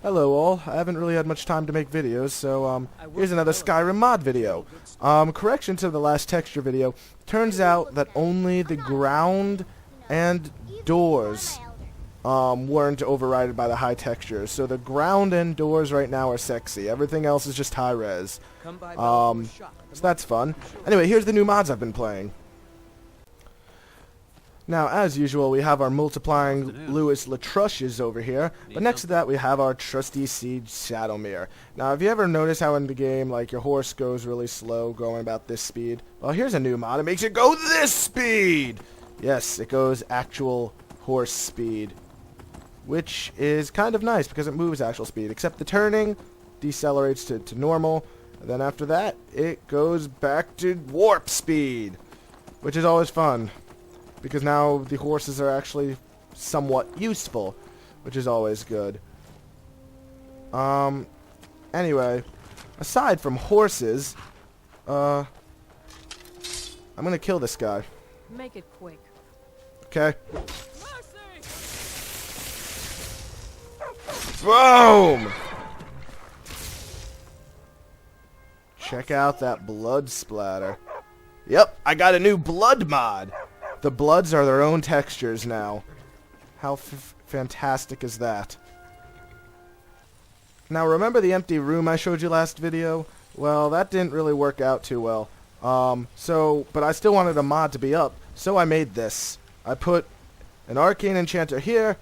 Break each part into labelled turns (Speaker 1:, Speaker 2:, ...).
Speaker 1: Hello all, I haven't really had much time to make videos, so here's another Skyrim mod video. Correction to the last texture video, turns out that only the ground and doors weren't overridden by the high textures. So the ground and doors right now are sexy, everything else is just high res. So that's fun. Anyway, here's the new mods I've been playing. Now, as usual, we have our multiplying Lewis Latrushes over here, but next to that we have our trusty Siege Shadowmere. Now, have you ever noticed how in the game, like, your horse goes really slow, going about this speed? Well, here's a new mod. It makes it go this speed! Yes, it goes actual horse speed, which is kind of nice because it moves actual speed, except the turning decelerates to normal, and then after that, it goes back to warp speed, which is always fun. Because now the horses are actually somewhat useful, which is always good. Anyway, aside from horses, I'm gonna kill this guy.
Speaker 2: Make it quick.
Speaker 1: Okay. Boom! Check out that blood splatter. Yep, I got a new blood mod. The bloods are their own textures now. How fantastic is that? Now, remember the empty room I showed you last video? Well, that didn't really work out too well. But I still wanted a mod to be up, so I made this. I put an arcane enchanter here,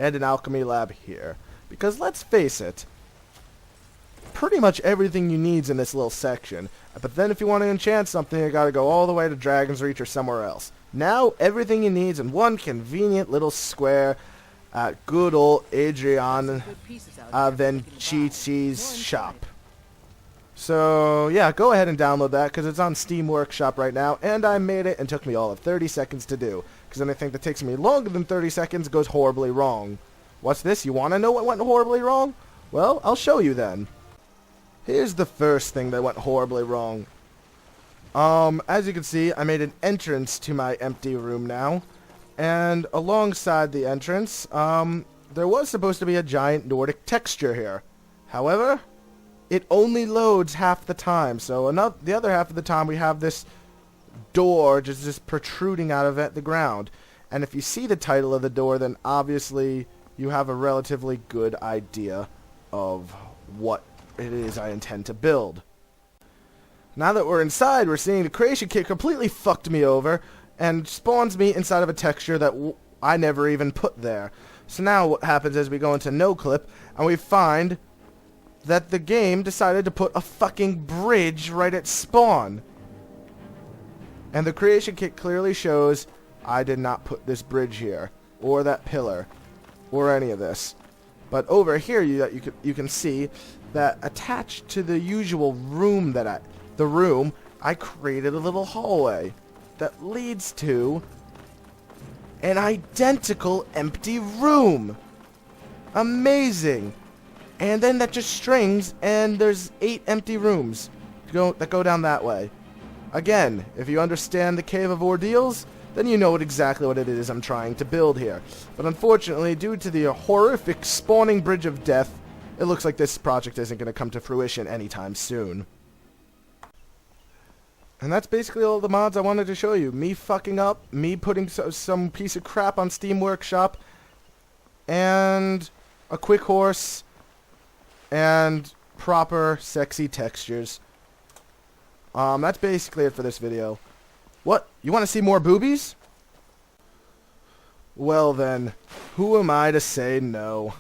Speaker 1: and an alchemy lab here. Because let's face it, pretty much everything you need's in this little section. But then if you want to enchant something, you gotta go all the way to Dragon's Reach or somewhere else. Now, everything you need is in one convenient little square at good old Adrian Avencici's shop. So, yeah, go ahead and download that, because it's on Steam Workshop right now, and I made it and took me all of 30 seconds to do, because anything that takes me longer than 30 seconds goes horribly wrong. What's this? You want to know what went horribly wrong? Well, I'll show you then. Here's the first thing that went horribly wrong. As you can see, I made an entrance to my empty room now, and alongside the entrance, there was supposed to be a giant Nordic texture here. However, it only loads half the time, so the other half of the time we have this door just protruding out of the ground. And if you see the title of the door, then obviously you have a relatively good idea of what it is I intend to build. Now that we're inside, we're seeing the creation kit completely fucked me over and spawns me inside of a texture that I never even put there. So now what happens is we go into NoClip and we find that the game decided to put a fucking bridge right at spawn. And the creation kit clearly shows I did not put this bridge here, or that pillar, or any of this. But over here you can see that attached to the usual room I created a little hallway that leads to an identical empty room. Amazing. And then that just strings, and there's 8 empty rooms that go down that way. Again, if you understand the Cave of Ordeals, then you know exactly what it is I'm trying to build here. But unfortunately, due to the horrific spawning bridge of death, it looks like this project isn't going to come to fruition anytime soon. And that's basically all the mods I wanted to show you. Me fucking up, me putting some piece of crap on Steam Workshop, and a quick horse, and proper sexy textures. That's basically it for this video. What? You want to see more boobies? Well then, who am I to say no?